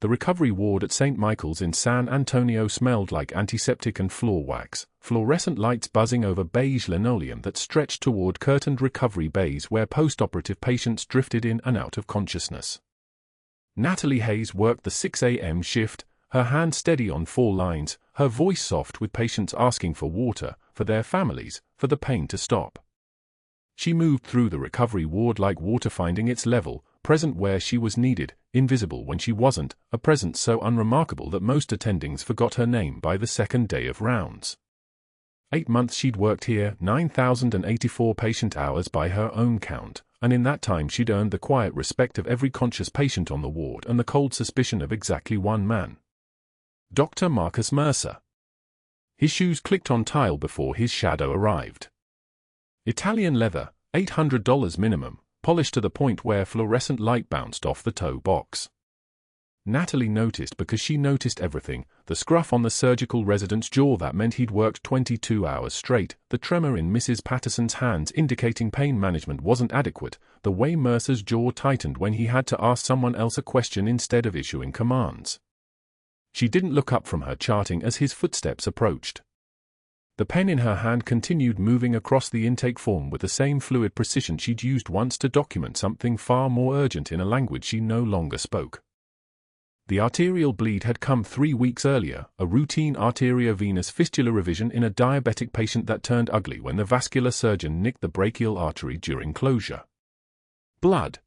The recovery ward at St. Michael's in San Antonio smelled like antiseptic and floor wax, fluorescent lights buzzing over beige linoleum that stretched toward curtained recovery bays where post-operative patients drifted in and out of consciousness. Natalie Hayes worked the 6 a.m. shift, her hand steady on 4 lines, her voice soft with patients asking for water, for their families, for the pain to stop. She moved through the recovery ward like water finding its level, present where she was needed, invisible when she wasn't, a presence so unremarkable that most attendings forgot her name by the second day of rounds. 8 months she'd worked here, 9,084 patient hours by her own count, and in that time she'd earned the quiet respect of every conscious patient on the ward and the cold suspicion of exactly one man. Dr. Marcus Mercer. His shoes clicked on tile before his shadow arrived. Italian leather, $800 minimum, polished to the point where fluorescent light bounced off the toe box. Natalie noticed because she noticed everything, the scruff on the surgical resident's jaw that meant he'd worked 22 hours straight, the tremor in Mrs. Patterson's hands indicating pain management wasn't adequate, the way Mercer's jaw tightened when he had to ask someone else a question instead of issuing commands. She didn't look up from her charting as his footsteps approached. The pen in her hand continued moving across the intake form with the same fluid precision she'd used once to document something far more urgent in a language she no longer spoke. The arterial bleed had come 3 weeks earlier, a routine arteriovenous fistula revision in a diabetic patient that turned ugly when the vascular surgeon nicked the brachial artery during closure. Blood.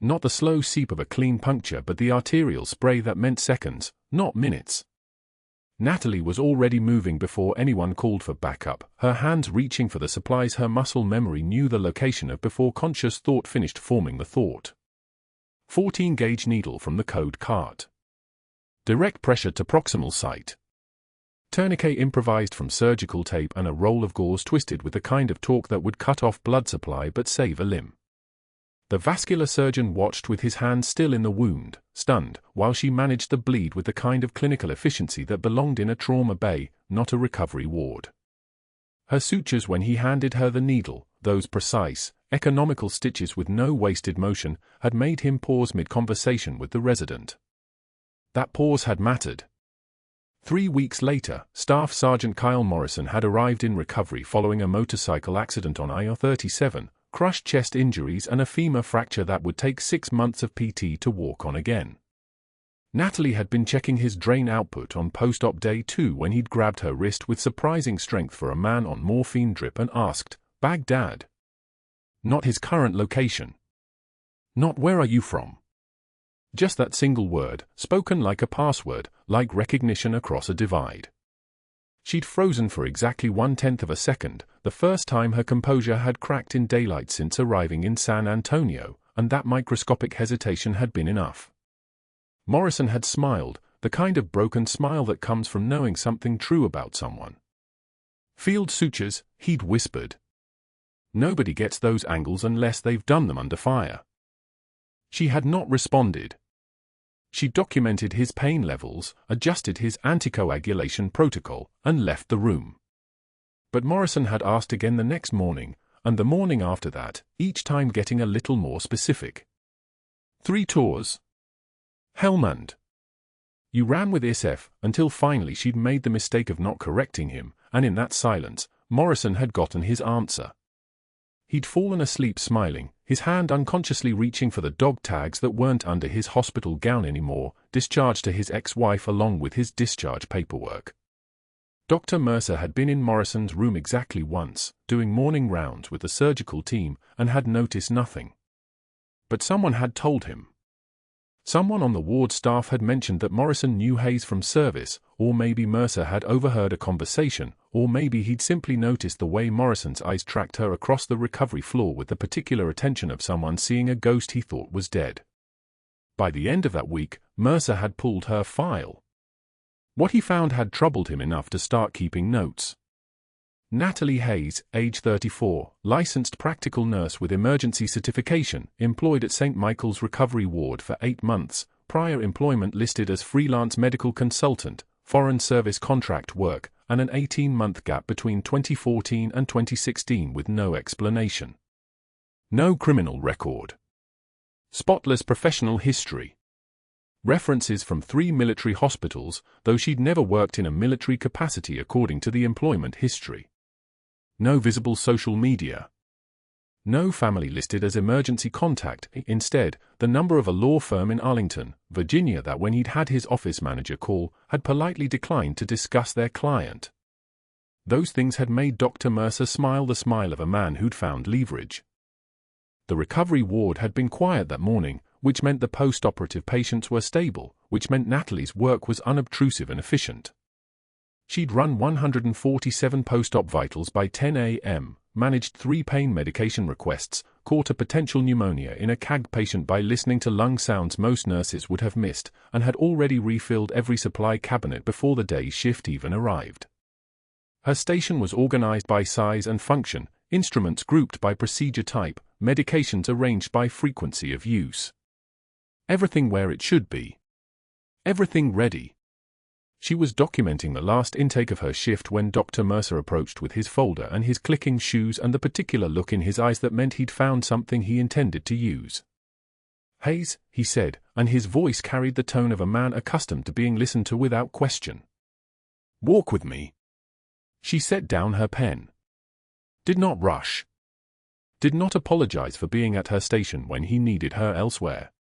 Not the slow seep of a clean puncture but the arterial spray that meant seconds, not minutes. Natalie was already moving before anyone called for backup, her hands reaching for the supplies her muscle memory knew the location of before conscious thought finished forming the thought. 14-gauge needle from the code cart. Direct pressure to proximal site. Tourniquet improvised from surgical tape and a roll of gauze twisted with the kind of torque that would cut off blood supply but save a limb. The vascular surgeon watched with his hand still in the wound, stunned, while she managed the bleed with the kind of clinical efficiency that belonged in a trauma bay, not a recovery ward. Her sutures when he handed her the needle, those precise, economical stitches with no wasted motion, had made him pause mid-conversation with the resident. That pause had mattered. 3 weeks later, Staff Sergeant Kyle Morrison had arrived in recovery following a motorcycle accident on I-37, crushed chest injuries and a femur fracture that would take 6 months of PT to walk on again. Natalie had been checking his drain output on post-op day 2 when he'd grabbed her wrist with surprising strength for a man on morphine drip and asked, "Baghdad?" Not his current location. Not "where are you from?" Just that single word, spoken like a password, like recognition across a divide. She'd frozen for exactly 1/10 of a second, the first time her composure had cracked in daylight since arriving in San Antonio, and that microscopic hesitation had been enough. Morrison had smiled, the kind of broken smile that comes from knowing something true about someone. "Field sutures," he'd whispered. "Nobody gets those angles unless they've done them under fire." She had not responded. She documented his pain levels, adjusted his anticoagulation protocol, and left the room. But Morrison had asked again the next morning, and the morning after that, each time getting a little more specific. 3 tours. Helmand. You ran with ISF, until finally she'd made the mistake of not correcting him, and in that silence, Morrison had gotten his answer. He'd fallen asleep smiling, his hand unconsciously reaching for the dog tags that weren't under his hospital gown anymore, discharged to his ex-wife along with his discharge paperwork. Dr. Mercer had been in Morrison's room exactly once, doing morning rounds with the surgical team, and had noticed nothing. But someone had told him. Someone on the ward staff had mentioned that Morrison knew Hayes from service, or maybe Mercer had overheard a conversation, or maybe he'd simply noticed the way Morrison's eyes tracked her across the recovery floor with the particular attention of someone seeing a ghost he thought was dead. By the end of that week, Mercer had pulled her file. What he found had troubled him enough to start keeping notes. Natalie Hayes, age 34, licensed practical nurse with emergency certification, employed at St. Michael's Recovery Ward for 8 months, prior employment listed as freelance medical consultant, foreign service contract work, and an 18-month gap between 2014 and 2016 with no explanation. No criminal record. Spotless professional history. References from 3 military hospitals, though she'd never worked in a military capacity according to the employment history. No visible social media. No family listed as emergency contact, instead, the number of a law firm in Arlington, Virginia that when he'd had his office manager call, had politely declined to discuss their client. Those things had made Dr. Mercer smile the smile of a man who'd found leverage. The recovery ward had been quiet that morning, which meant the post-operative patients were stable, which meant Natalie's work was unobtrusive and efficient. She'd run 147 post-op vitals by 10 a.m., managed 3 pain medication requests, caught a potential pneumonia in a CAG patient by listening to lung sounds most nurses would have missed, and had already refilled every supply cabinet before the day's shift even arrived. Her station was organized by size and function, instruments grouped by procedure type, medications arranged by frequency of use. Everything where it should be. Everything ready. She was documenting the last intake of her shift when Dr. Mercer approached with his folder and his clicking shoes and the particular look in his eyes that meant he'd found something he intended to use. "Hayes," he said, and his voice carried the tone of a man accustomed to being listened to without question. "Walk with me." She set down her pen. Did not rush. Did not apologize for being at her station when he needed her elsewhere.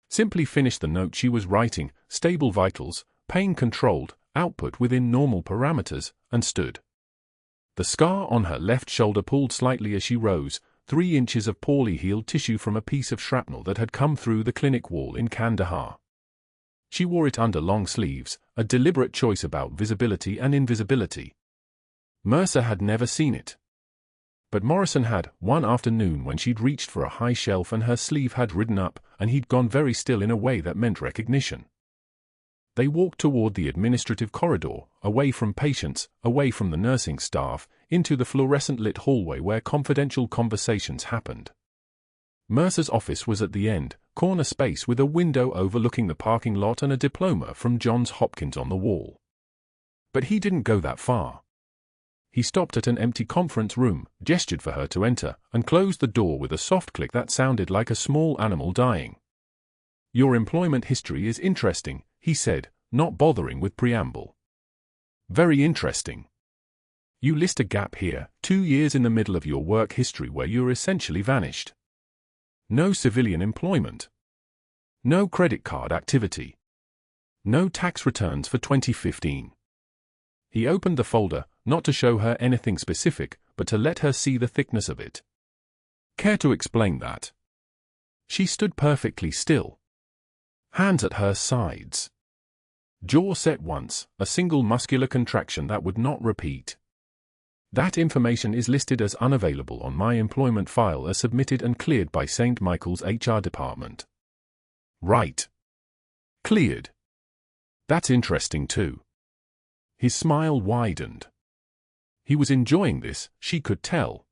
Simply finished the note she was writing, stable vitals, pain-controlled, output within normal parameters, and stood. The scar on her left shoulder pulled slightly as she rose, 3 inches of poorly healed tissue from a piece of shrapnel that had come through the clinic wall in Kandahar. She wore it under long sleeves, a deliberate choice about visibility and invisibility. Mercer had never seen it. But Morrison had, one afternoon when she'd reached for a high shelf and her sleeve had ridden up, and he'd gone very still in a way that meant recognition. They walked toward the administrative corridor, away from patients, away from the nursing staff, into the fluorescent-lit hallway where confidential conversations happened. Mercer's office was at the end, corner space with a window overlooking the parking lot and a diploma from Johns Hopkins on the wall. But he didn't go that far. He stopped at an empty conference room, gestured for her to enter, and closed the door with a soft click that sounded like a small animal dying. "Your employment history is interesting," he said, not bothering with preamble. "Very interesting. You list a gap here, 2 years in the middle of your work history where you're essentially vanished. No civilian employment. No credit card activity. No tax returns for 2015. He opened the folder, not to show her anything specific, but to let her see the thickness of it. "Care to explain that?" She stood perfectly still. Hands at her sides. Jaw set once, a single muscular contraction that would not repeat. "That information is listed as unavailable on my employment file as submitted and cleared by St. Michael's HR department." "Right. Cleared. That's interesting too." His smile widened. He was enjoying this, she could tell.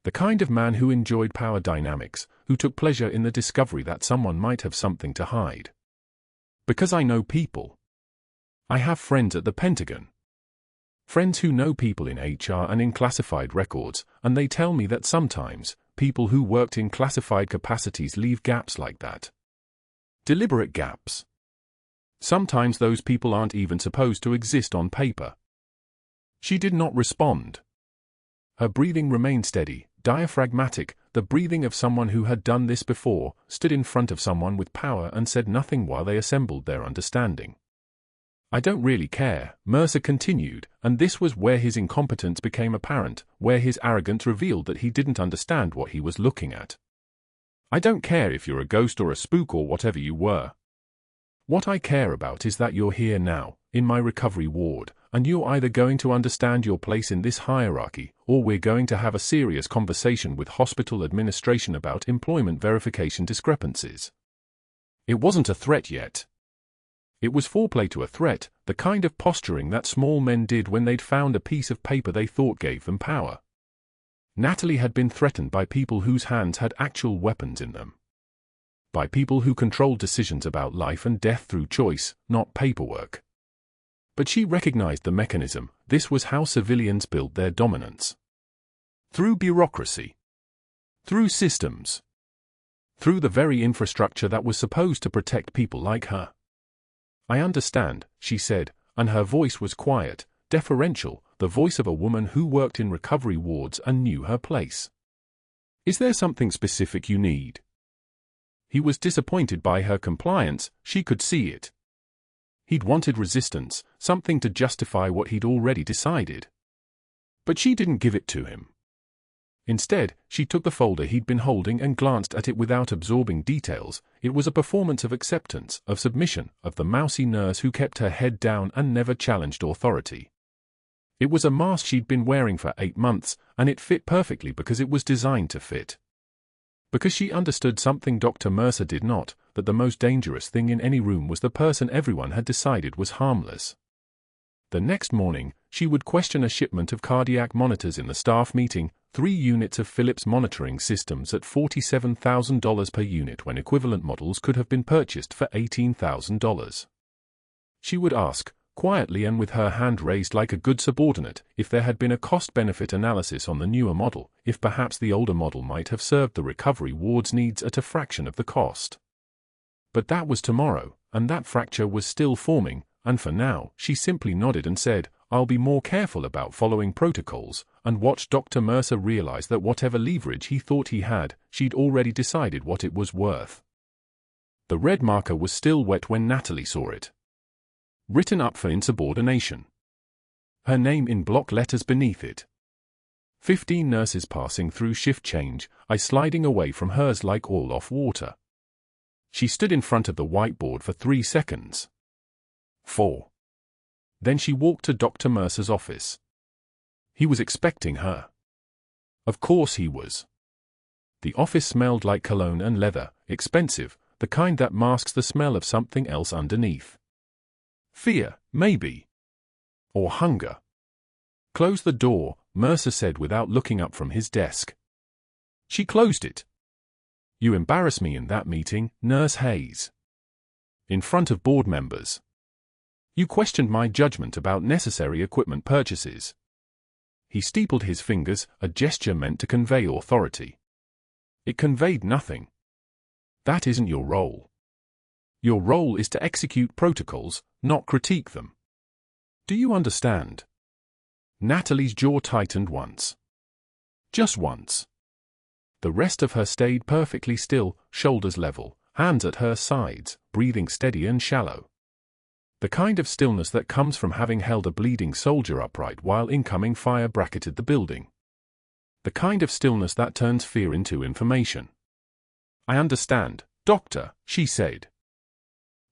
The kind of man who enjoyed power dynamics, who took pleasure in the discovery that someone might have something to hide. "Because I know people. I have friends at the Pentagon. Friends who know people in HR and in classified records, and they tell me that sometimes, people who worked in classified capacities leave gaps like that. Deliberate gaps. Sometimes those people aren't even supposed to exist on paper." She did not respond. Her breathing remained steady, diaphragmatic, the breathing of someone who had done this before, stood in front of someone with power and said nothing while they assembled their understanding. "I don't really care," Mercer continued, and this was where his incompetence became apparent, where his arrogance revealed that he didn't understand what he was looking at. "I don't care if you're a ghost or a spook or whatever you were. What I care about is that you're here now, in my recovery ward, and you're either going to understand your place in this hierarchy, or we're going to have a serious conversation with hospital administration about employment verification discrepancies." It wasn't a threat yet. It was foreplay to a threat, the kind of posturing that small men did when they'd found a piece of paper they thought gave them power. Natalie had been threatened by people whose hands had actual weapons in them. By people who controlled decisions about life and death through choice, not paperwork. But she recognized the mechanism. This was how civilians built their dominance. Through bureaucracy. Through systems. through the very infrastructure that was supposed to protect people like her. "I understand," she said, and her voice was quiet, deferential, the voice of a woman who worked in recovery wards and knew her place. "Is there something specific you need?" He was disappointed by her compliance, she could see it. He'd wanted resistance, something to justify what he'd already decided. But she didn't give it to him. Instead, she took the folder he'd been holding and glanced at it without absorbing details. It was a performance of acceptance, of submission, of the mousy nurse who kept her head down and never challenged authority. It was a mask she'd been wearing for 8 months, and it fit perfectly because it was designed to fit. Because she understood something Dr. Mercer did not, that the most dangerous thing in any room was the person everyone had decided was harmless. The next morning, she would question a shipment of cardiac monitors in the staff meeting, 3 units of Philips monitoring systems at $47,000 per unit when equivalent models could have been purchased for $18,000. She would ask, quietly and with her hand raised like a good subordinate, if there had been a cost-benefit analysis on the newer model, if perhaps the older model might have served the recovery ward's needs at a fraction of the cost. But that was tomorrow, and that fracture was still forming, and for now, she simply nodded and said, "I'll be more careful about following protocols," and watched Dr. Mercer realize that whatever leverage he thought he had, she'd already decided what it was worth. The red marker was still wet when Natalie saw it. Written up for insubordination. Her name in block letters beneath it. 15 nurses passing through shift change, eyes sliding away from hers like oil off water. She stood in front of the whiteboard for 3 seconds. 4. Then she walked to Dr. Mercer's office. He was expecting her. Of course he was. The office smelled like cologne and leather, expensive, the kind that masks the smell of something else underneath. Fear, maybe. Or hunger. "Close the door," Mercer said without looking up from his desk. She closed it. "You embarrass me in that meeting, Nurse Hayes. In front of board members. You questioned my judgment about necessary equipment purchases." He steepled his fingers, a gesture meant to convey authority. It conveyed nothing. That isn't your role. Your role is to execute protocols, not critique them. Do you understand? Natalie's jaw tightened once. Just once. The rest of her stayed perfectly still, shoulders level, hands at her sides, breathing steady and shallow. The kind of stillness that comes from having held a bleeding soldier upright while incoming fire bracketed the building. The kind of stillness that turns fear into information. "I understand, Doctor," she said.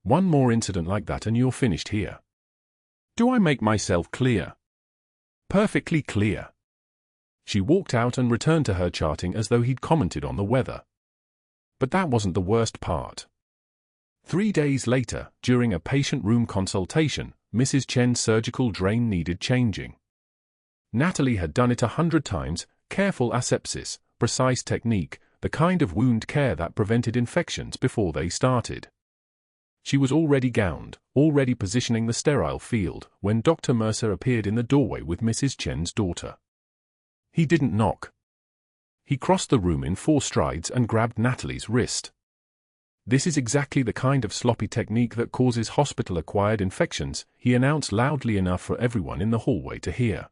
"One more incident like that and you're finished here. Do I make myself clear?" "Perfectly clear." She walked out and returned to her charting as though he'd commented on the weather. But that wasn't the worst part. 3 days later, during a patient room consultation, Mrs. Chen's surgical drain needed changing. Natalie had done it 100 times, careful asepsis, precise technique, the kind of wound care that prevented infections before they started. She was already gowned, already positioning the sterile field, when Dr. Mercer appeared in the doorway with Mrs. Chen's daughter. He didn't knock. He crossed the room in 4 strides and grabbed Natalie's wrist. "This is exactly the kind of sloppy technique that causes hospital-acquired infections," he announced loudly enough for everyone in the hallway to hear.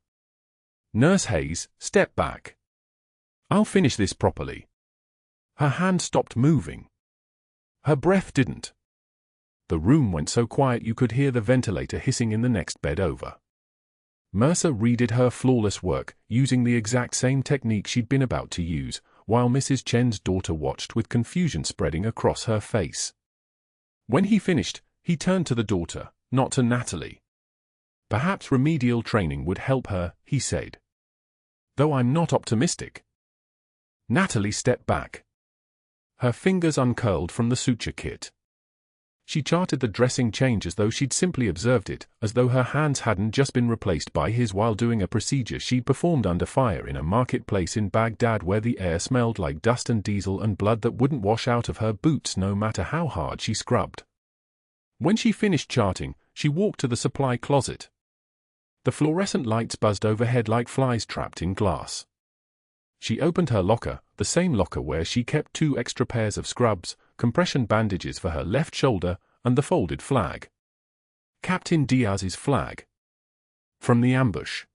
"Nurse Hayes, step back. I'll finish this properly." Her hand stopped moving. Her breath didn't. The room went so quiet you could hear the ventilator hissing in the next bed over. Mercer redid her flawless work, using the exact same technique she'd been about to use, while Mrs. Chen's daughter watched with confusion spreading across her face. When he finished, he turned to the daughter, not to Natalie. "Perhaps remedial training would help her," he said. "Though I'm not optimistic." Natalie stepped back. Her fingers uncurled from the suture kit. She charted the dressing change as though she'd simply observed it, as though her hands hadn't just been replaced by his while doing a procedure she'd performed under fire in a marketplace in Baghdad where the air smelled like dust and diesel and blood that wouldn't wash out of her boots no matter how hard she scrubbed. When she finished charting, she walked to the supply closet. The fluorescent lights buzzed overhead like flies trapped in glass. She opened her locker, the same locker where she kept 2 extra pairs of scrubs, compression bandages for her left shoulder, and the folded flag. Captain Diaz's flag. From the ambush.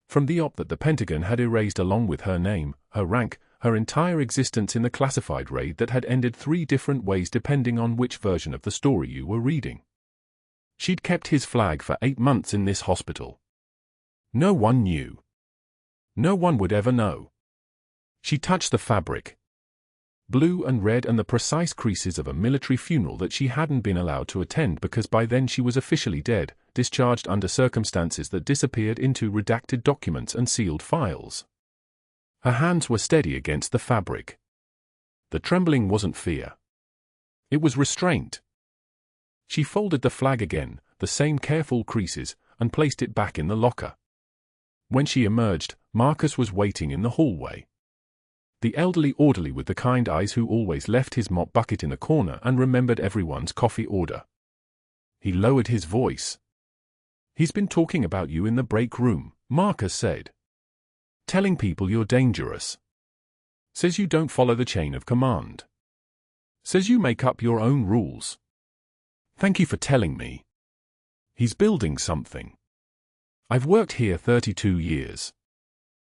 From the op that the Pentagon had erased along with her name, her rank, her entire existence in the classified raid that had ended 3 different ways depending on which version of the story you were reading. She'd kept his flag for 8 months in this hospital. No one knew. No one would ever know. She touched the fabric. Blue and red and the precise creases of a military funeral that she hadn't been allowed to attend because by then she was officially dead, discharged under circumstances that disappeared into redacted documents and sealed files. Her hands were steady against the fabric. The trembling wasn't fear. It was restraint. She folded the flag again, the same careful creases, and placed it back in the locker. When she emerged, Marcus was waiting in the hallway. The elderly orderly with the kind eyes who always left his mop bucket in a corner and remembered everyone's coffee order. He lowered his voice. "He's been talking about you in the break room," Marcus said. "Telling people you're dangerous. Says you don't follow the chain of command. Says you make up your own rules. Thank you for telling me. He's building something. I've worked here 32 years.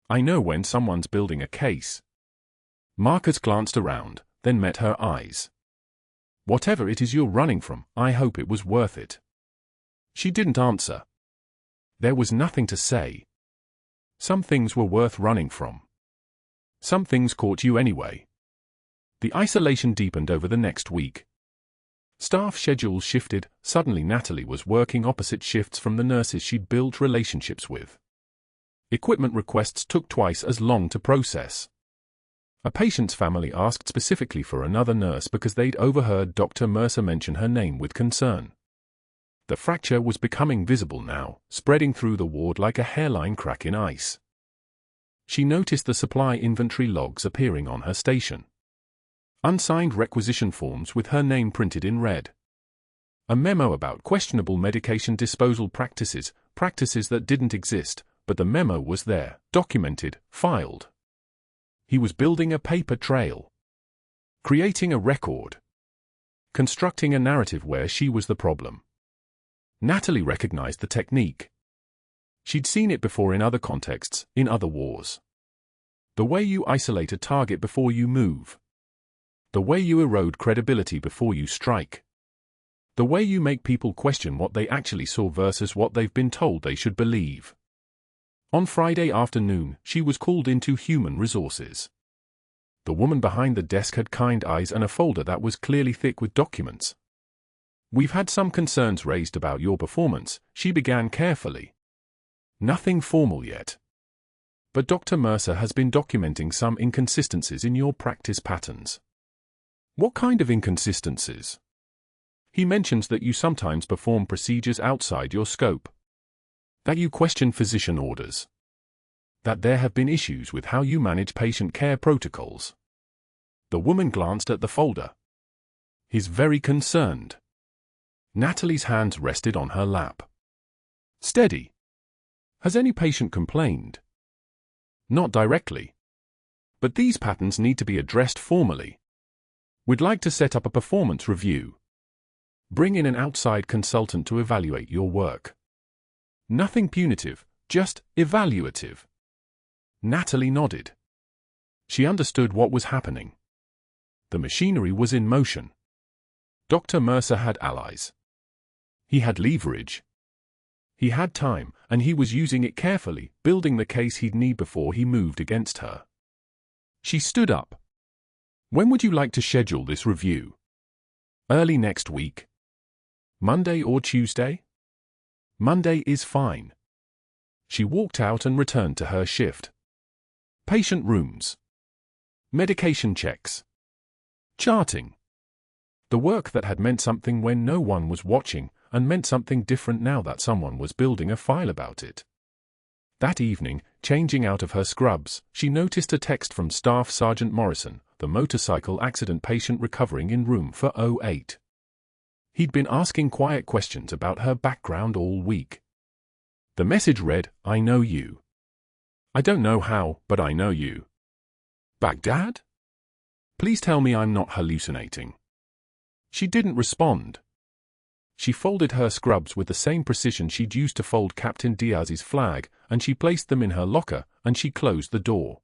I know when someone's building a case." Marcus glanced around, then met her eyes. "Whatever it is you're running from, I hope it was worth it." She didn't answer. There was nothing to say. Some things were worth running from. Some things caught you anyway. The isolation deepened over the next week. Staff schedules shifted. Suddenly Natalie was working opposite shifts from the nurses she'd built relationships with. Equipment requests took twice as long to process. A patient's family asked specifically for another nurse because they'd overheard Dr. Mercer mention her name with concern. The fracture was becoming visible now, spreading through the ward like a hairline crack in ice. She noticed the supply inventory logs appearing on her station. Unsigned requisition forms with her name printed in red. A memo about questionable medication disposal practices that didn't exist, but the memo was there, documented, filed. He was building a paper trail. Creating a record. Constructing a narrative where she was the problem. Natalie recognized the technique. She'd seen it before in other contexts, in other wars. The way you isolate a target before you move. The way you erode credibility before you strike. The way you make people question what they actually saw versus what they've been told they should believe. On Friday afternoon, she was called into human resources. The woman behind the desk had kind eyes and a folder that was clearly thick with documents. "We've had some concerns raised about your performance," she began carefully. "Nothing formal yet. But Dr. Mercer has been documenting some inconsistencies in your practice patterns." "What kind of inconsistencies?" "He mentions that you sometimes perform procedures outside your scope. That you question physician orders. That there have been issues with how you manage patient care protocols." The woman glanced at the folder. "He's very concerned." Natalie's hands rested on her lap. "Steady. Has any patient complained?" "Not directly. But these patterns need to be addressed formally. We'd like to set up a performance review. Bring in an outside consultant to evaluate your work. Nothing punitive, just evaluative." Natalie nodded. She understood what was happening. The machinery was in motion. Dr. Mercer had allies. He had leverage. He had time, and he was using it carefully, building the case he'd need before he moved against her. She stood up. "When would you like to schedule this review?" "Early next week." "Monday or Tuesday?" "Monday is fine." She walked out and returned to her shift. Patient rooms. Medication checks. Charting. The work that had meant something when no one was watching, and meant something different now that someone was building a file about it. That evening, changing out of her scrubs, she noticed a text from Staff Sergeant Morrison, the motorcycle accident patient recovering in room 408. He'd been asking quiet questions about her background all week. The message read, "I know you. I don't know how, but I know you. Baghdad? Please tell me I'm not hallucinating. She didn't respond. She folded her scrubs with the same precision she'd used to fold Captain Diaz's flag, and she placed them in her locker, and she closed the door.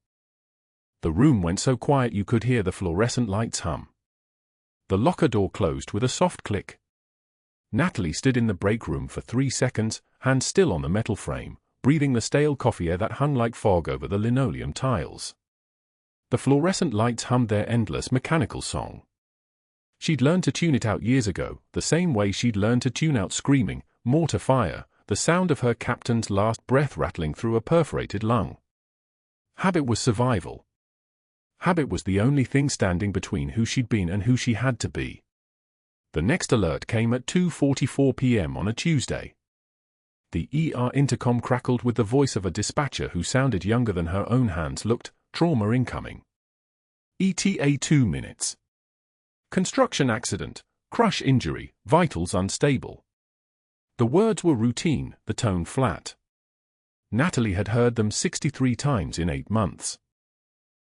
The room went so quiet you could hear the fluorescent lights hum. The locker door closed with a soft click. Natalie stood in the break room for 3 seconds, hands still on the metal frame, breathing the stale coffee air that hung like fog over the linoleum tiles. The fluorescent lights hummed their endless mechanical song. She'd learned to tune it out years ago, the same way she'd learned to tune out screaming, mortar fire, the sound of her captain's last breath rattling through a perforated lung. Habit was survival. Habit was the only thing standing between who she'd been and who she had to be. The next alert came at 2:44 p.m. on a Tuesday. The ER intercom crackled with the voice of a dispatcher who sounded younger than her own hands looked. Trauma incoming. ETA 2 minutes. Construction accident, crush injury, vitals unstable. The words were routine, the tone flat. Natalie had heard them 63 times in 8 months.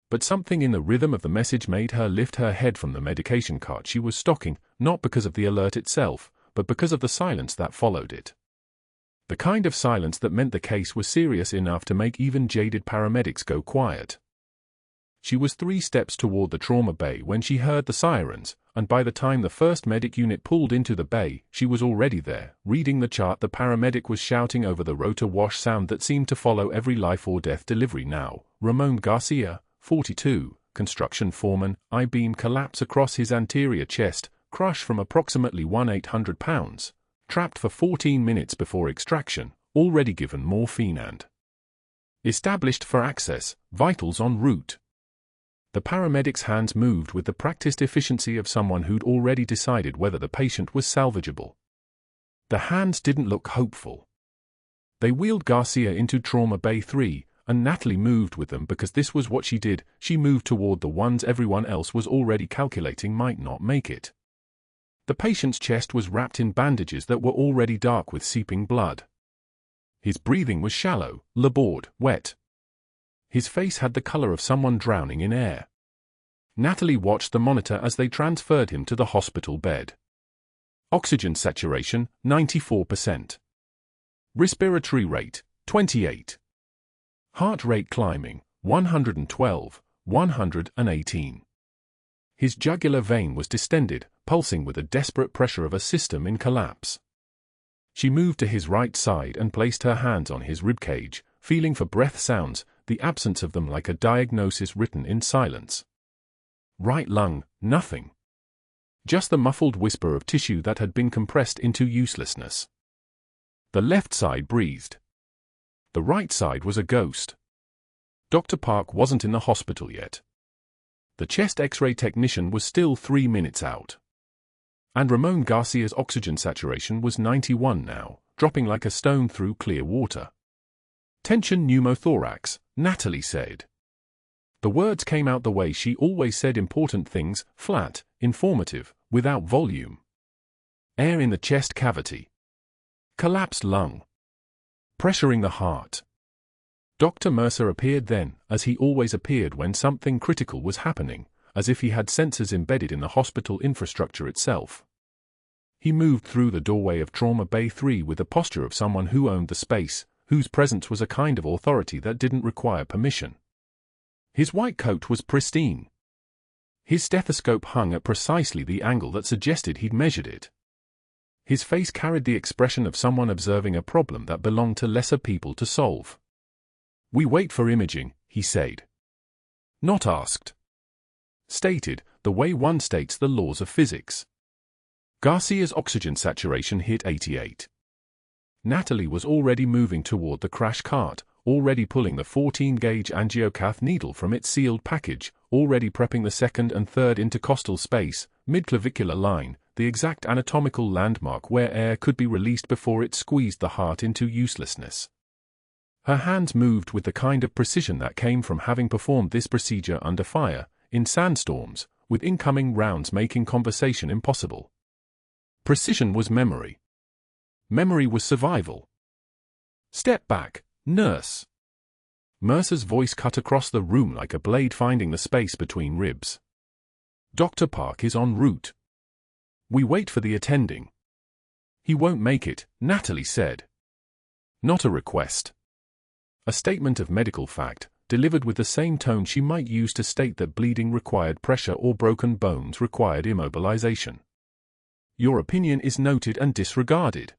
But something in the rhythm of the message made her lift her head from the medication cart she was stocking, not because of the alert itself, but because of the silence that followed it. The kind of silence that meant the case was serious enough to make even jaded paramedics go quiet. She was 3 steps toward the trauma bay when she heard the sirens, and by the time the first medic unit pulled into the bay, she was already there, reading the chart the paramedic was shouting over the rotor wash sound that seemed to follow every life or death delivery now. Ramon Garcia, 42, construction foreman, I-beam collapse across his anterior chest, crush from approximately 1,800 pounds, trapped for 14 minutes before extraction, already given morphine and established for access, vitals en route. The paramedic's hands moved with the practiced efficiency of someone who'd already decided whether the patient was salvageable. The hands didn't look hopeful. They wheeled Garcia into Trauma Bay 3, and Natalie moved with them because this was what she did. She moved toward the ones everyone else was already calculating might not make it. The patient's chest was wrapped in bandages that were already dark with seeping blood. His breathing was shallow, labored, wet. His face had the color of someone drowning in air. Natalie watched the monitor as they transferred him to the hospital bed. Oxygen saturation, 94%. Respiratory rate, 28. Heart rate climbing, 112, 118. His jugular vein was distended, pulsing with the desperate pressure of a system in collapse. She moved to his right side and placed her hands on his ribcage, feeling for breath sounds, the absence of them like a diagnosis written in silence. Right lung, nothing. Just the muffled whisper of tissue that had been compressed into uselessness. The left side breathed. The right side was a ghost. Dr. Park wasn't in the hospital yet. The chest X-ray technician was still 3 minutes out. And Ramon Garcia's oxygen saturation was 91 now, dropping like a stone through clear water. Tension pneumothorax, Natalie said. The words came out the way she always said important things, flat, informative, without volume. Air in the chest cavity. Collapsed lung. Pressuring the heart. Dr. Mercer appeared then, as he always appeared when something critical was happening, as if he had sensors embedded in the hospital infrastructure itself. He moved through the doorway of Trauma Bay 3 with the posture of someone who owned the space, whose presence was a kind of authority that didn't require permission. His white coat was pristine. His stethoscope hung at precisely the angle that suggested he'd measured it. His face carried the expression of someone observing a problem that belonged to lesser people to solve. "We wait for imaging," he said. Not asked. Stated, the way one states the laws of physics. Garcia's oxygen saturation hit 88. Natalie was already moving toward the crash cart, already pulling the 14-gauge angiocath needle from its sealed package, already prepping the second and third intercostal space, midclavicular line, the exact anatomical landmark where air could be released before it squeezed the heart into uselessness. Her hands moved with the kind of precision that came from having performed this procedure under fire, in sandstorms, with incoming rounds making conversation impossible. Precision was memory. Memory was survival. "Step back, nurse." Mercer's voice cut across the room like a blade finding the space between ribs. Dr. Park is en route. We wait for the attending. He won't make it, Natalie said. Not a request. A statement of medical fact, delivered with the same tone she might use to state that bleeding required pressure or broken bones required immobilization. Your opinion is noted and disregarded.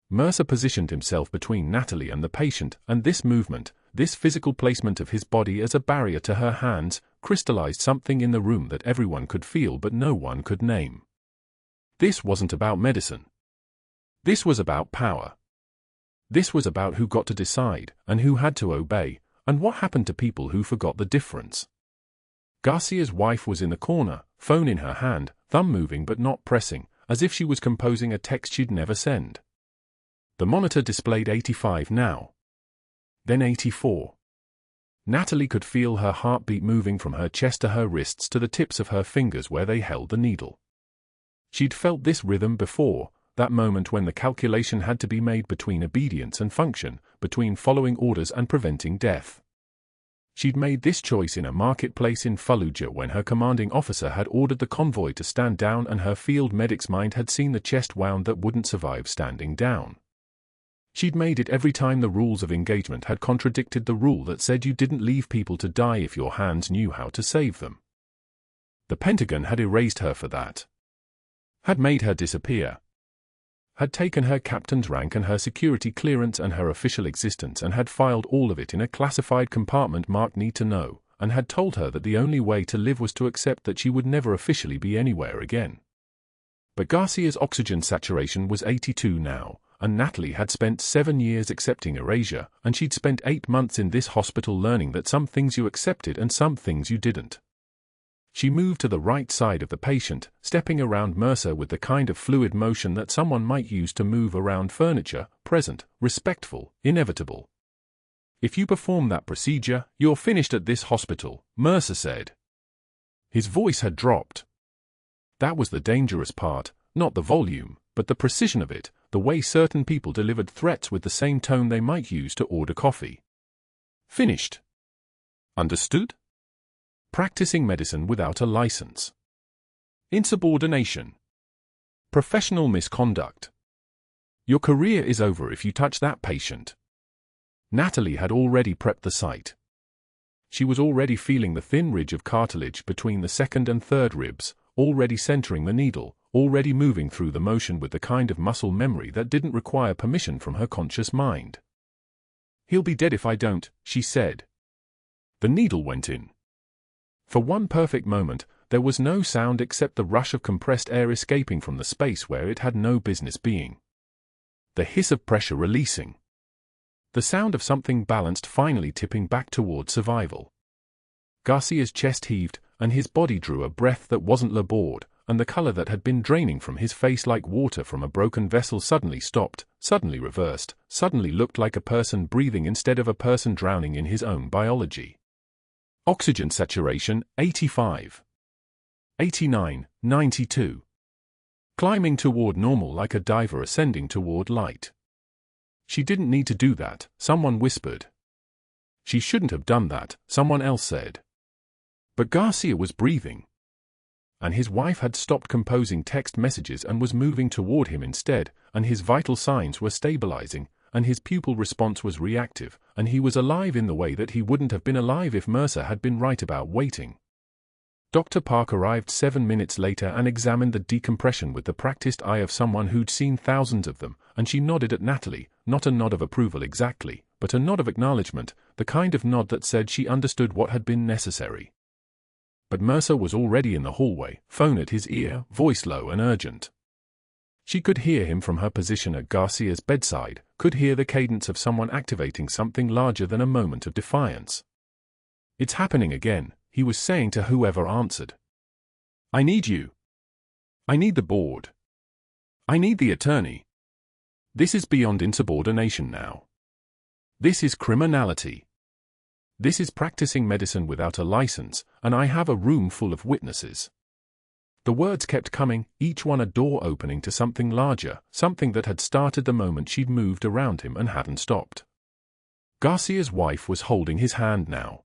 Mercer positioned himself between Natalie and the patient, and this movement, this physical placement of his body as a barrier to her hands, crystallized something in the room that everyone could feel but no one could name. This wasn't about medicine. This was about power. This was about who got to decide, and who had to obey, and what happened to people who forgot the difference. Garcia's wife was in the corner, phone in her hand, thumb moving but not pressing, as if she was composing a text she'd never send. The monitor displayed 85 now. Then 84. Natalie could feel her heartbeat moving from her chest to her wrists to the tips of her fingers where they held the needle. She'd felt this rhythm before, that moment when the calculation had to be made between obedience and function, between following orders and preventing death. She'd made this choice in a marketplace in Fallujah when her commanding officer had ordered the convoy to stand down and her field medic's mind had seen the chest wound that wouldn't survive standing down. She'd made it every time the rules of engagement had contradicted the rule that said you didn't leave people to die if your hands knew how to save them. The Pentagon had erased her for that. Had made her disappear. Had taken her captain's rank and her security clearance and her official existence and had filed all of it in a classified compartment marked Need to Know, and had told her that the only way to live was to accept that she would never officially be anywhere again. But Garcia's oxygen saturation was 82 now, and Natalie had spent 7 years accepting erasure, and she'd spent 8 months in this hospital learning that some things you accepted and some things you didn't. She moved to the right side of the patient, stepping around Mercer with the kind of fluid motion that someone might use to move around furniture, present, respectful, inevitable. If you perform that procedure, you're finished at this hospital, Mercer said. His voice had dropped. That was the dangerous part, not the volume, but the precision of it, the way certain people delivered threats with the same tone they might use to order coffee. Finished. Understood? Practicing medicine without a license. Insubordination. Professional misconduct. Your career is over if you touch that patient. Natalie had already prepped the site. She was already feeling the thin ridge of cartilage between the second and third ribs, already centering the needle, already moving through the motion with the kind of muscle memory that didn't require permission from her conscious mind. He'll be dead if I don't, she said. The needle went in. For one perfect moment, there was no sound except the rush of compressed air escaping from the space where it had no business being. The hiss of pressure releasing. The sound of something balanced finally tipping back toward survival. Garcia's chest heaved, and his body drew a breath that wasn't labored, and the color that had been draining from his face like water from a broken vessel suddenly stopped, suddenly reversed, suddenly looked like a person breathing instead of a person drowning in his own biology. Oxygen saturation, 85. 89, 92. Climbing toward normal like a diver ascending toward light. She didn't need to do that, someone whispered. She shouldn't have done that, someone else said. But Garcia was breathing. And his wife had stopped composing text messages and was moving toward him instead, and his vital signs were stabilizing, and his pupil response was reactive, and he was alive in the way that he wouldn't have been alive if Mercer had been right about waiting. Dr. Park arrived 7 minutes later and examined the decompression with the practiced eye of someone who'd seen thousands of them, and she nodded at Natalie, not a nod of approval exactly, but a nod of acknowledgement, the kind of nod that said she understood what had been necessary. But Mercer was already in the hallway, phone at his ear, voice low and urgent. She could hear him from her position at Garcia's bedside, could hear the cadence of someone activating something larger than a moment of defiance. It's happening again, he was saying to whoever answered. I need you. I need the board. I need the attorney. This is beyond insubordination now. This is criminality. This is practicing medicine without a license, and I have a room full of witnesses. The words kept coming, each one a door opening to something larger, something that had started the moment she'd moved around him and hadn't stopped. Garcia's wife was holding his hand now.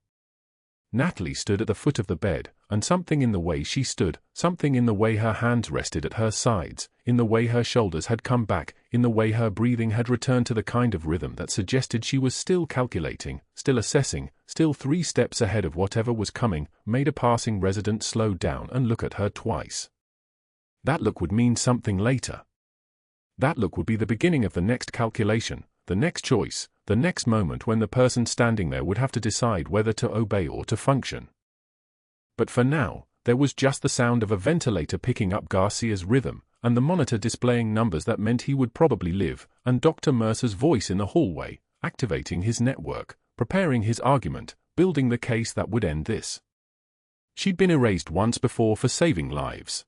Natalie stood at the foot of the bed, and something in the way she stood, something in the way her hands rested at her sides, in the way her shoulders had come back, in the way her breathing had returned to the kind of rhythm that suggested she was still calculating, still assessing, still 3 steps ahead of whatever was coming, made a passing resident slow down and look at her twice. That look would mean something later. That look would be the beginning of the next calculation, the next choice, the next moment when the person standing there would have to decide whether to obey or to function. But for now, there was just the sound of a ventilator picking up Garcia's rhythm, and the monitor displaying numbers that meant he would probably live, and Dr. Mercer's voice in the hallway, activating his network, preparing his argument, building the case that would end this. She'd been erased once before for saving lives.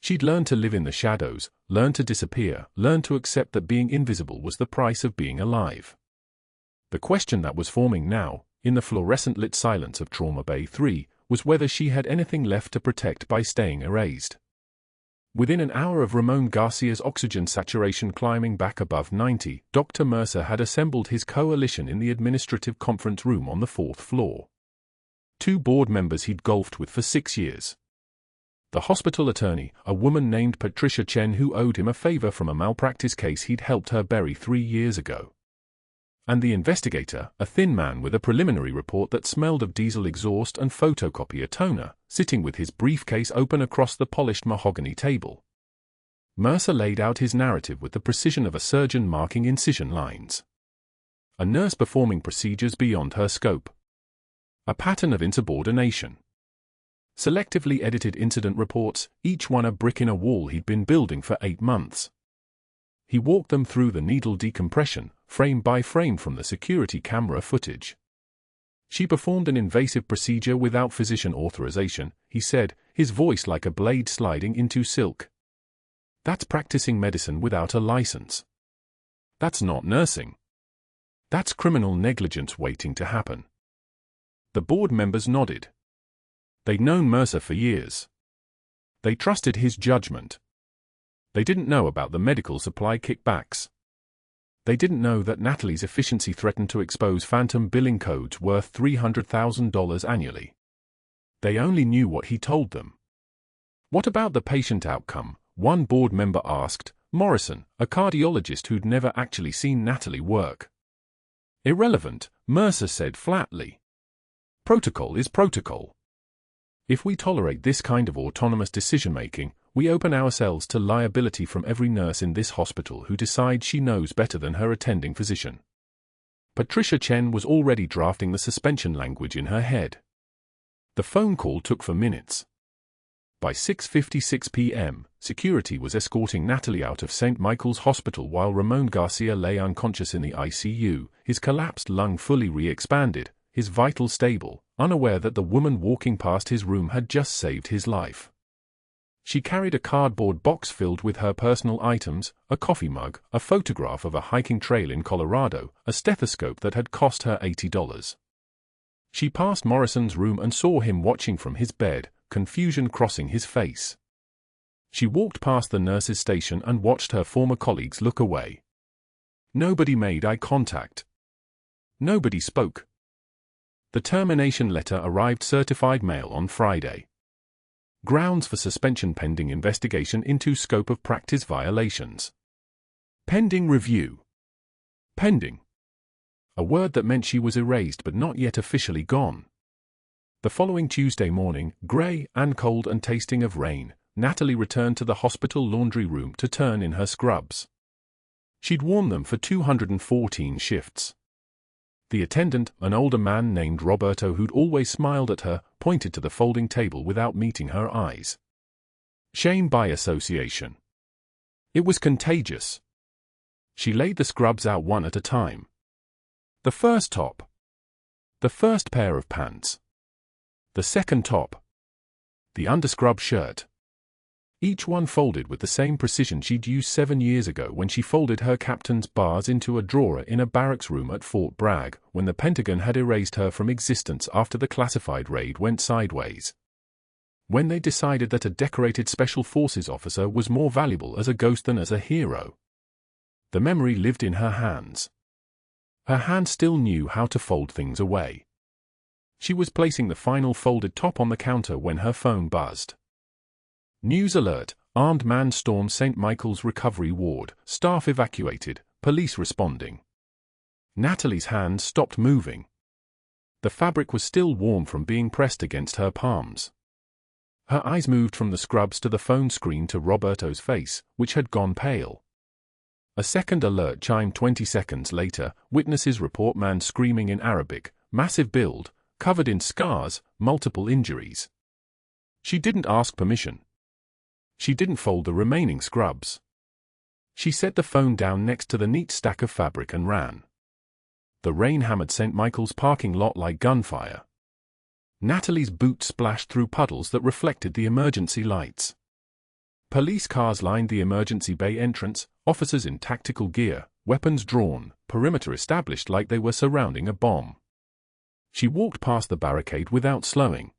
She'd learned to live in the shadows, learned to disappear, learned to accept that being invisible was the price of being alive. The question that was forming now, in the fluorescent-lit silence of Trauma Bay 3, was whether she had anything left to protect by staying erased. Within an hour of Ramon Garcia's oxygen saturation climbing back above 90, Dr. Mercer had assembled his coalition in the administrative conference room on the 4th floor. 2 board members he'd golfed with for 6 years. The hospital attorney, a woman named Patricia Chen who owed him a favor from a malpractice case he'd helped her bury 3 years ago. And the investigator, a thin man with a preliminary report that smelled of diesel exhaust and photocopier toner, sitting with his briefcase open across the polished mahogany table. Mercer laid out his narrative with the precision of a surgeon marking incision lines. A nurse performing procedures beyond her scope. A pattern of insubordination. Selectively edited incident reports, each one a brick in a wall he'd been building for 8 months. He walked them through the needle decompression, frame by frame from the security camera footage. She performed an invasive procedure without physician authorization, he said, his voice like a blade sliding into silk. That's practicing medicine without a license. That's not nursing. That's criminal negligence waiting to happen. The board members nodded. They'd known Mercer for years. They trusted his judgment. They didn't know about the medical supply kickbacks. They didn't know that Natalie's efficiency threatened to expose phantom billing codes worth $300,000 annually. They only knew what he told them. What about the patient outcome? One board member asked, Morrison, a cardiologist who'd never actually seen Natalie work. Irrelevant, Mercer said flatly. Protocol is protocol. If we tolerate this kind of autonomous decision-making, we open ourselves to liability from every nurse in this hospital who decides she knows better than her attending physician. Patricia Chen was already drafting the suspension language in her head. The phone call took for minutes. By 6:56 p.m., security was escorting Natalie out of St. Michael's Hospital while Ramon Garcia lay unconscious in the ICU, his collapsed lung fully re-expanded, his vitals stable, unaware that the woman walking past his room had just saved his life. She carried a cardboard box filled with her personal items, a coffee mug, a photograph of a hiking trail in Colorado, a stethoscope that had cost her $80. She passed Morrison's room and saw him watching from his bed, confusion crossing his face. She walked past the nurse's station and watched her former colleagues look away. Nobody made eye contact. Nobody spoke. The termination letter arrived certified mail on Friday. Grounds for suspension pending investigation into scope of practice violations. Pending review. Pending. A word that meant she was erased but not yet officially gone. The following Tuesday morning, grey and cold and tasting of rain, Natalie returned to the hospital laundry room to turn in her scrubs. She'd worn them for 214 shifts. The attendant, an older man named Roberto who'd always smiled at her, pointed to the folding table without meeting her eyes. Shame by association. It was contagious. She laid the scrubs out one at a time. The first top. The first pair of pants. The second top. The underscrub shirt. Each one folded with the same precision she'd used 7 years ago when she folded her captain's bars into a drawer in a barracks room at Fort Bragg, when the Pentagon had erased her from existence after the classified raid went sideways. When they decided that a decorated Special Forces officer was more valuable as a ghost than as a hero. The memory lived in her hands. Her hand still knew how to fold things away. She was placing the final folded top on the counter when her phone buzzed. News alert: armed man storms St. Michael's recovery ward, staff evacuated, police responding. Natalie's hands stopped moving. The fabric was still warm from being pressed against her palms. Her eyes moved from the scrubs to the phone screen to Roberto's face, which had gone pale. A second alert chimed 20 seconds later. Witnesses report man screaming in Arabic, massive build, covered in scars, multiple injuries. She didn't ask permission. She didn't fold the remaining scrubs. She set the phone down next to the neat stack of fabric and ran. The rain hammered St. Michael's parking lot like gunfire. Natalie's boots splashed through puddles that reflected the emergency lights. Police cars lined the emergency bay entrance, officers in tactical gear, weapons drawn, perimeter established like they were surrounding a bomb. She walked past the barricade without slowing.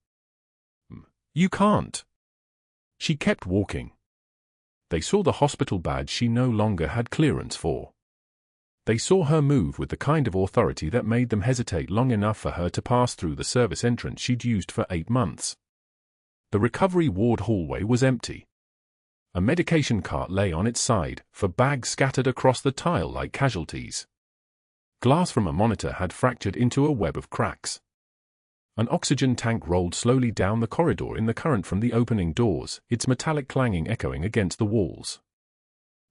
"You can't." She kept walking. They saw the hospital badge she no longer had clearance for. They saw her move with the kind of authority that made them hesitate long enough for her to pass through the service entrance she'd used for 8 months. The recovery ward hallway was empty. A medication cart lay on its side, for bags scattered across the tile like casualties. Glass from a monitor had fractured into a web of cracks. An oxygen tank rolled slowly down the corridor in the current from the opening doors, its metallic clanging echoing against the walls.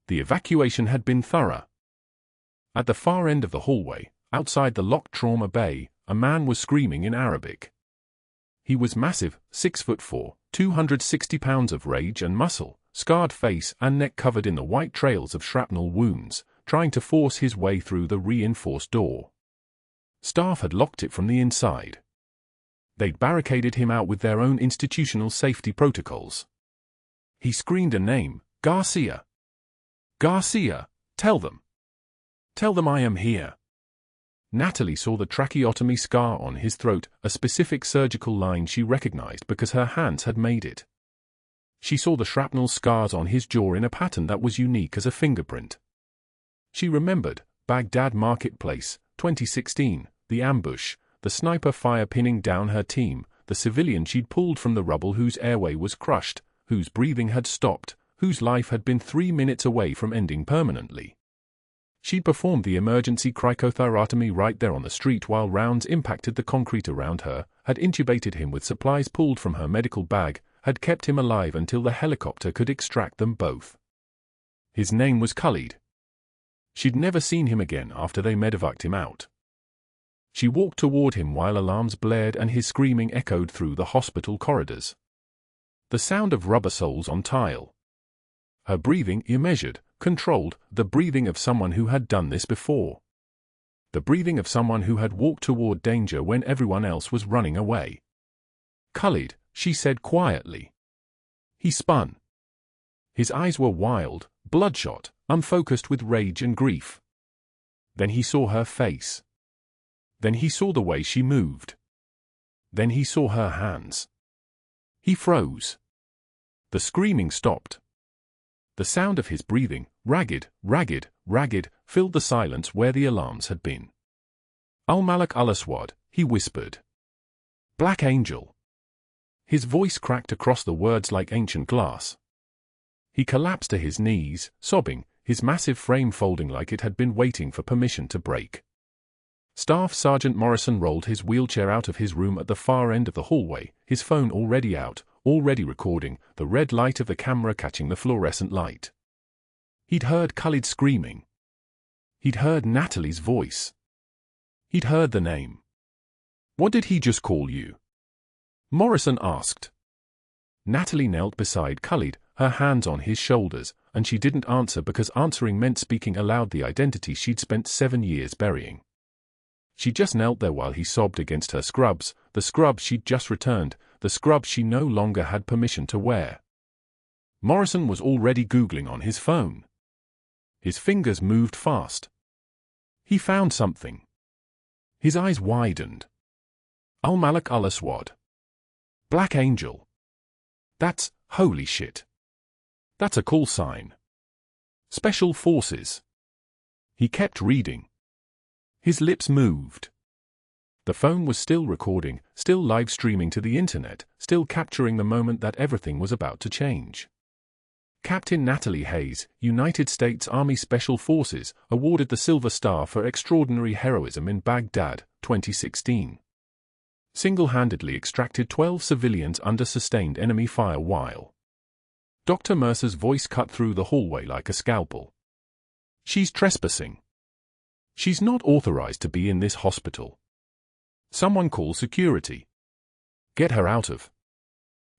The evacuation had been thorough. At the far end of the hallway, outside the locked trauma bay, a man was screaming in Arabic. He was massive, 6'4", 260 pounds of rage and muscle, scarred face and neck covered in the white trails of shrapnel wounds, trying to force his way through the reinforced door. Staff had locked it from the inside. They'd barricaded him out with their own institutional safety protocols. He screamed a name, "Garcia! Garcia! Tell them! Tell them I am here!" Natalie saw the tracheotomy scar on his throat, a specific surgical line she recognized because her hands had made it. She saw the shrapnel scars on his jaw in a pattern that was unique as a fingerprint. She remembered Baghdad Marketplace, 2016, the ambush, the sniper fire pinning down her team, the civilian she'd pulled from the rubble whose airway was crushed, whose breathing had stopped, whose life had been 3 minutes away from ending permanently. She'd performed the emergency cricothyrotomy right there on the street while rounds impacted the concrete around her, had intubated him with supplies pulled from her medical bag, had kept him alive until the helicopter could extract them both. His name was Khalid. She'd never seen him again after they medevaced him out. She walked toward him while alarms blared and his screaming echoed through the hospital corridors. The sound of rubber soles on tile. Her breathing, measured, controlled, the breathing of someone who had done this before. The breathing of someone who had walked toward danger when everyone else was running away. "Khalid," she said quietly. He spun. His eyes were wild, bloodshot, unfocused with rage and grief. Then he saw her face. Then he saw the way she moved. Then he saw her hands. He froze. The screaming stopped. The sound of his breathing, ragged, filled the silence where the alarms had been. "Al-Malik al-Aswad," he whispered. "Black Angel." His voice cracked across the words like ancient glass. He collapsed to his knees, sobbing, his massive frame folding like it had been waiting for permission to break. Staff Sergeant Morrison rolled his wheelchair out of his room at the far end of the hallway, his phone already out, already recording, the red light of the camera catching the fluorescent light. He'd heard Khalid screaming. He'd heard Natalie's voice. He'd heard the name. "What did he just call you?" Morrison asked. Natalie knelt beside Khalid, her hands on his shoulders, and she didn't answer because answering meant speaking aloud the identity she'd spent 7 years burying. She just knelt there while he sobbed against her scrubs, the scrubs she'd just returned, the scrubs she no longer had permission to wear. Morrison was already Googling on his phone. His fingers moved fast. He found something. His eyes widened. Al-Malik al-Aswad. Black Angel. That's, holy shit. That's a call sign. Special Forces. He kept reading. His lips moved. The phone was still recording, still live streaming to the internet, still capturing the moment that everything was about to change. Captain Natalie Hayes, United States Army Special Forces, awarded the Silver Star for extraordinary heroism in Baghdad, 2016. Single-handedly extracted 12 civilians under sustained enemy fire while Dr. Mercer's voice cut through the hallway like a scalpel. She's trespassing. She's not authorized to be in this hospital. Someone call security. Get her out of.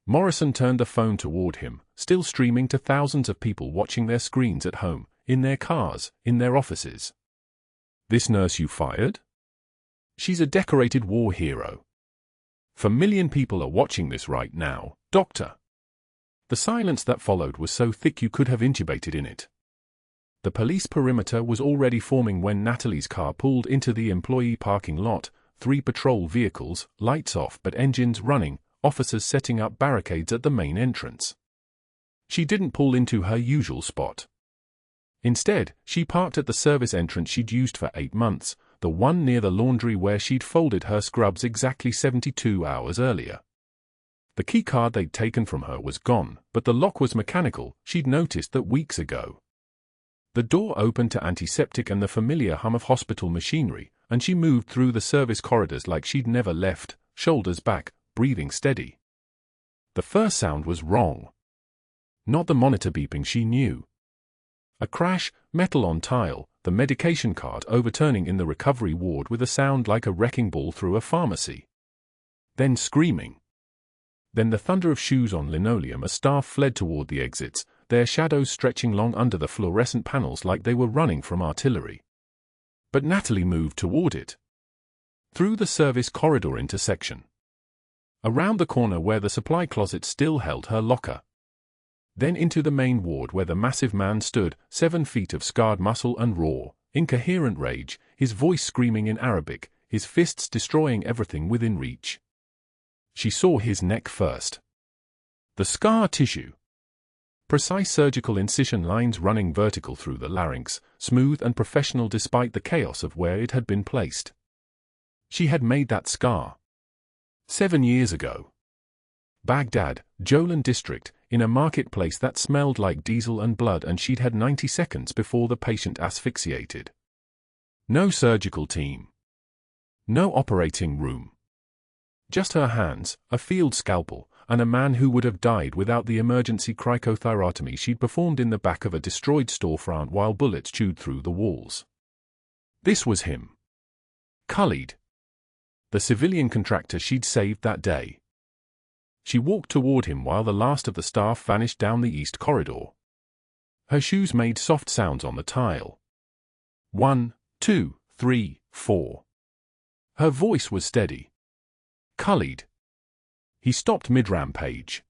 Morrison turned the phone toward him, still streaming to thousands of people watching their screens at home, in their cars, in their offices. This nurse you fired? She's a decorated war hero. 4 million people are watching this right now, Doctor. The silence that followed was so thick you could have intubated in it. The police perimeter was already forming when Natalie's car pulled into the employee parking lot, 3 patrol vehicles, lights off but engines running, officers setting up barricades at the main entrance. She didn't pull into her usual spot. Instead, she parked at the service entrance she'd used for 8 months, the one near the laundry where she'd folded her scrubs exactly 72 hours earlier. The key card they'd taken from her was gone, but the lock was mechanical, she'd noticed that weeks ago. The door opened to antiseptic and the familiar hum of hospital machinery, and she moved through the service corridors like she'd never left, shoulders back, breathing steady. The first sound was wrong. Not the monitor beeping she knew. A crash, metal on tile, the medication cart overturning in the recovery ward with a sound like a wrecking ball through a pharmacy. Then screaming. Then the thunder of shoes on linoleum as staff fled toward the exits, their shadows stretching long under the fluorescent panels like they were running from artillery. But Natalie moved toward it. Through the service corridor intersection. Around the corner where the supply closet still held her locker. Then into the main ward where the massive man stood, 7 feet of scarred muscle and raw, incoherent rage, his voice screaming in Arabic, his fists destroying everything within reach. She saw his neck first. The scar tissue. Precise surgical incision lines running vertical through the larynx, smooth and professional despite the chaos of where it had been placed. She had made that scar 7 years ago. Baghdad, Jolan district, in a marketplace that smelled like diesel and blood, and she'd had 90 seconds before the patient asphyxiated. No surgical team. No operating room. Just her hands, a field scalpel, and a man who would have died without the emergency cricothyrotomy she'd performed in the back of a destroyed storefront while bullets chewed through the walls. This was him. Khalid. The civilian contractor she'd saved that day. She walked toward him while the last of the staff vanished down the east corridor. Her shoes made soft sounds on the tile. 1, 2, 3, 4. Her voice was steady. Khalid. He stopped mid-rampage.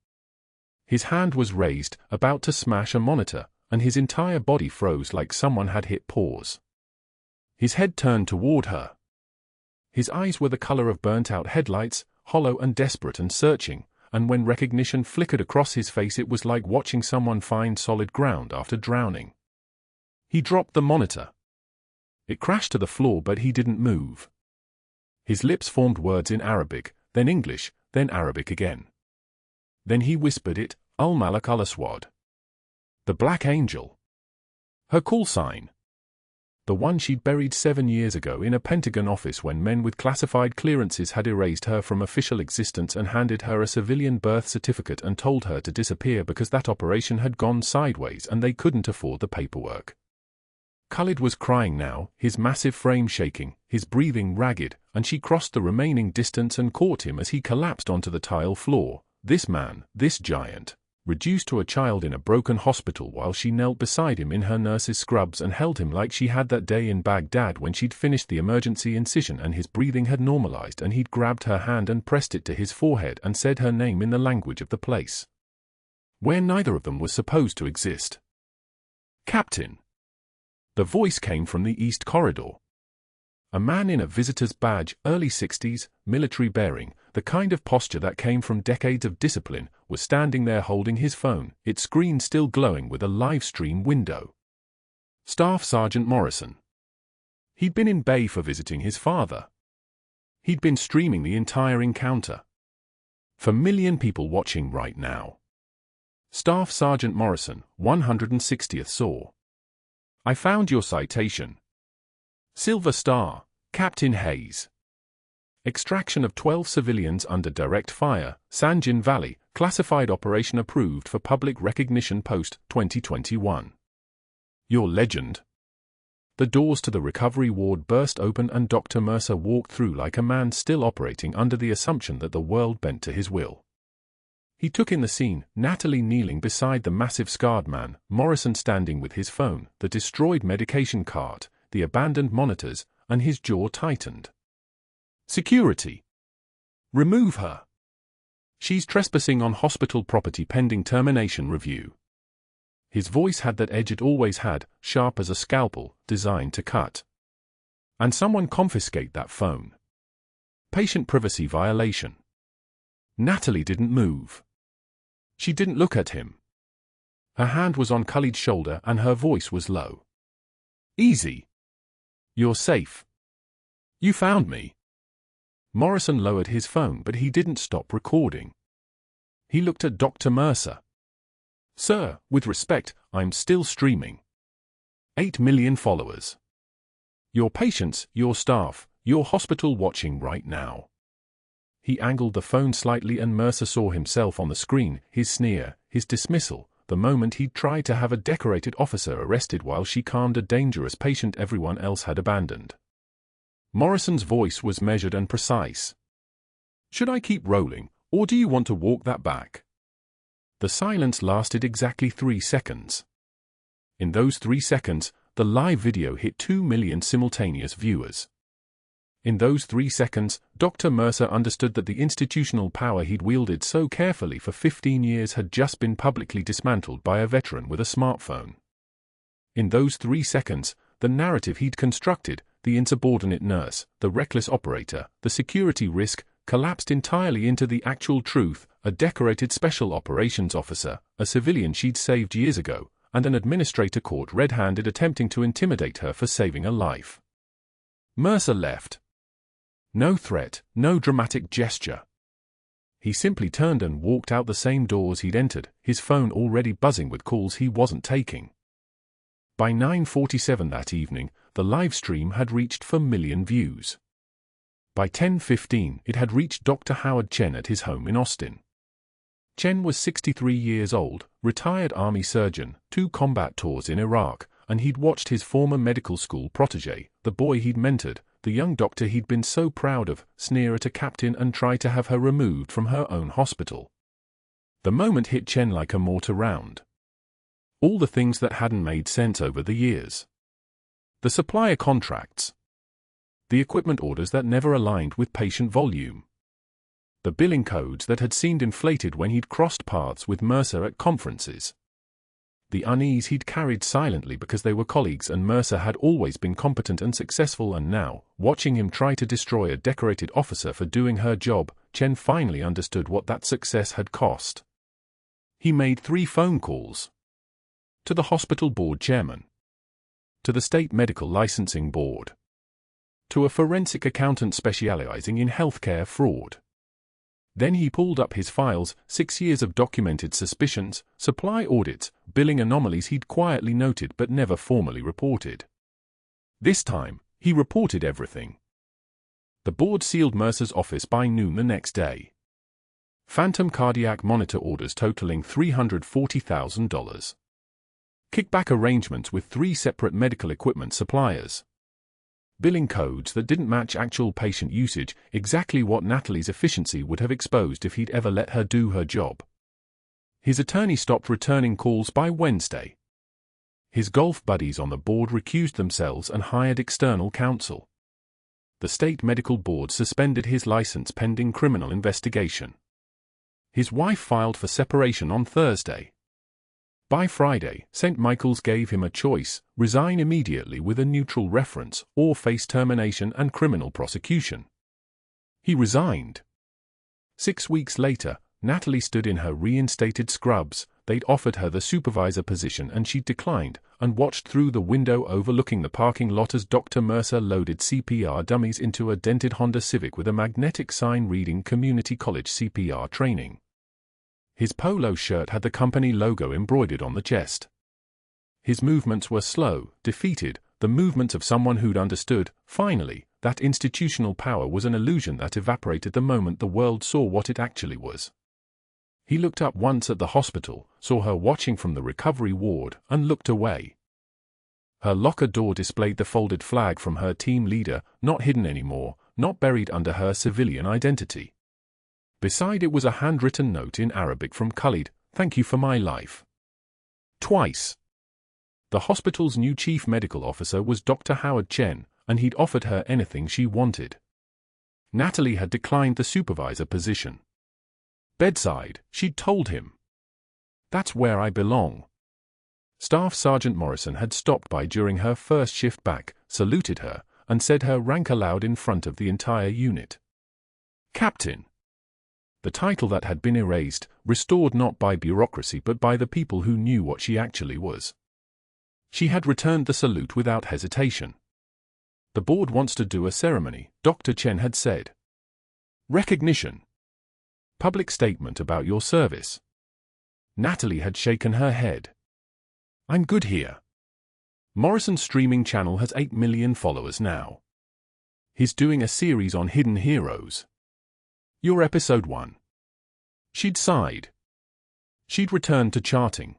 His hand was raised, about to smash a monitor, and his entire body froze like someone had hit pause. His head turned toward her. His eyes were the color of burnt-out headlights, hollow and desperate and searching, and when recognition flickered across his face it was like watching someone find solid ground after drowning. He dropped the monitor. It crashed to the floor but he didn't move. His lips formed words in Arabic, then English, then Arabic again. Then he whispered it, Al-Malak al-Aswad. The Black Angel. Her call sign. The one she'd buried 7 years ago in a Pentagon office when men with classified clearances had erased her from official existence and handed her a civilian birth certificate and told her to disappear because that operation had gone sideways and they couldn't afford the paperwork. Khalid was crying now, his massive frame shaking, his breathing ragged, and she crossed the remaining distance and caught him as he collapsed onto the tile floor. This man, this giant, reduced to a child in a broken hospital while she knelt beside him in her nurse's scrubs and held him like she had that day in Baghdad when she'd finished the emergency incision and his breathing had normalized and he'd grabbed her hand and pressed it to his forehead and said her name in the language of the place. Where neither of them was supposed to exist. Captain. The voice came from the east corridor. A man in a visitor's badge, early 60s, military bearing, the kind of posture that came from decades of discipline, was standing there holding his phone, its screen still glowing with a live stream window. Staff Sergeant Morrison. He'd been in Bay for visiting his father. He'd been streaming the entire encounter. For million people watching right now. Staff Sergeant Morrison, 160th SAW. I found your citation. Silver Star, Captain Hayes. Extraction of 12 civilians under direct fire, Sanjin Valley, classified operation approved for public recognition post-2021. Your legend. The doors to the recovery ward burst open and Dr. Mercer walked through like a man still operating under the assumption that the world bent to his will. He took in the scene, Natalie kneeling beside the massive scarred man, Morrison standing with his phone, the destroyed medication cart, the abandoned monitors, and his jaw tightened. Security. Remove her. She's trespassing on hospital property pending termination review. His voice had that edge it always had, sharp as a scalpel, designed to cut. And someone confiscate that phone. Patient privacy violation. Natalie didn't move. She didn't look at him. Her hand was on Khalid's shoulder and her voice was low. Easy. You're safe. You found me. Morrison lowered his phone, but he didn't stop recording. He looked at Dr. Mercer. Sir, with respect, I'm still streaming. 8 million followers. Your patients, your staff, your hospital watching right now. He angled the phone slightly and Mercer saw himself on the screen, his sneer, his dismissal, the moment he'd tried to have a decorated officer arrested while she calmed a dangerous patient everyone else had abandoned. Morrison's voice was measured and precise. Should I keep rolling, or do you want to walk that back? The silence lasted exactly 3 seconds. In those 3 seconds, the live video hit 2 million simultaneous viewers. In those 3 seconds, Dr. Mercer understood that the institutional power he'd wielded so carefully for 15 years had just been publicly dismantled by a veteran with a smartphone. In those 3 seconds, the narrative he'd constructed, the insubordinate nurse, the reckless operator, the security risk, collapsed entirely into the actual truth, a decorated special operations officer, a civilian she'd saved years ago, and an administrator caught red-handed attempting to intimidate her for saving a life. Mercer left. No threat, no dramatic gesture. He simply turned and walked out the same doors he'd entered, his phone already buzzing with calls he wasn't taking. By 9:47 that evening, the live stream had reached 4 million views. By 10:15, it had reached Dr. Howard Chen at his home in Austin. Chen was 63 years old, retired Army surgeon, 2 combat tours in Iraq, and he'd watched his former medical school protege, the boy he'd mentored, the young doctor he'd been so proud of, sneer at a captain and try to have her removed from her own hospital. The moment hit Chen like a mortar round. All the things that hadn't made sense over the years. The supplier contracts. The equipment orders that never aligned with patient volume. The billing codes that had seemed inflated when he'd crossed paths with Mercer at conferences. The unease he'd carried silently because they were colleagues and Mercer had always been competent and successful, and now, watching him try to destroy a decorated officer for doing her job, Chen finally understood what that success had cost. He made 3 phone calls. To the hospital board chairman. To the state medical licensing board. To a forensic accountant specializing in healthcare fraud. Then he pulled up his files, 6 years of documented suspicions, supply audits, billing anomalies he'd quietly noted but never formally reported. This time, he reported everything. The board sealed Mercer's office by noon the next day. Phantom cardiac monitor orders totaling $340,000. Kickback arrangements with 3 separate medical equipment suppliers. Billing codes that didn't match actual patient usage, exactly what Natalie's efficiency would have exposed if he'd ever let her do her job. His attorney stopped returning calls by Wednesday. His golf buddies on the board recused themselves and hired external counsel. The state medical board suspended his license pending criminal investigation. His wife filed for separation on Thursday. By Friday, St. Michael's gave him a choice: resign immediately with a neutral reference, or face termination and criminal prosecution. He resigned. 6 weeks later, Natalie stood in her reinstated scrubs. They'd offered her the supervisor position and she'd declined, and watched through the window overlooking the parking lot as Dr. Mercer loaded CPR dummies into a dented Honda Civic with a magnetic sign reading Community College CPR Training. His polo shirt had the company logo embroidered on the chest. His movements were slow, defeated, the movements of someone who'd understood, finally, that institutional power was an illusion that evaporated the moment the world saw what it actually was. He looked up once at the hospital, saw her watching from the recovery ward, and looked away. Her locker door displayed the folded flag from her team leader, not hidden anymore, not buried under her civilian identity. Beside it was a handwritten note in Arabic from Khalid, "Thank you for my life." Twice. The hospital's new chief medical officer was Dr. Howard Chen, and he'd offered her anything she wanted. Natalie had declined the supervisor position. Bedside, she'd told him. "That's where I belong." Staff Sergeant Morrison had stopped by during her first shift back, saluted her, and said her rank aloud in front of the entire unit. Captain. The title that had been erased, restored not by bureaucracy but by the people who knew what she actually was. She had returned the salute without hesitation. "The board wants to do a ceremony," Dr. Chen had said. "Recognition. Public statement about your service." Natalie had shaken her head. "I'm good here. Morrison's streaming channel has 8 million followers now. He's doing a series on hidden heroes. You're episode 1. She'd sighed. She'd returned to charting.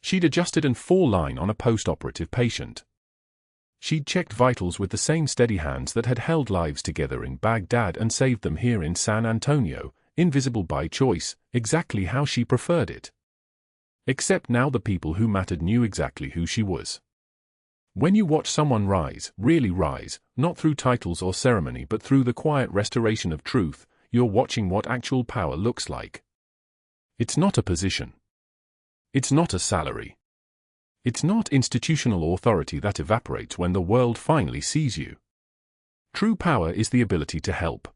She'd adjusted and fall line on a post-operative patient. She'd checked vitals with the same steady hands that had held lives together in Baghdad and saved them here in San Antonio, invisible by choice, exactly how she preferred it. Except now the people who mattered knew exactly who she was. When you watch someone rise, really rise, not through titles or ceremony but through the quiet restoration of truth, you're watching what actual power looks like. It's not a position. It's not a salary. It's not institutional authority that evaporates when the world finally sees you. True power is the ability to help.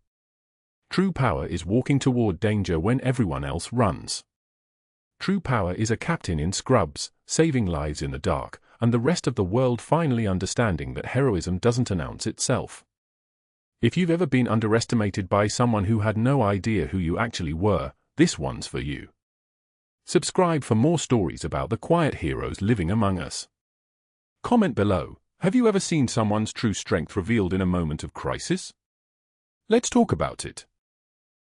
True power is walking toward danger when everyone else runs. True power is a captain in scrubs, saving lives in the dark, and the rest of the world finally understanding that heroism doesn't announce itself. If you've ever been underestimated by someone who had no idea who you actually were, this one's for you. Subscribe for more stories about the quiet heroes living among us. Comment below, have you ever seen someone's true strength revealed in a moment of crisis? Let's talk about it.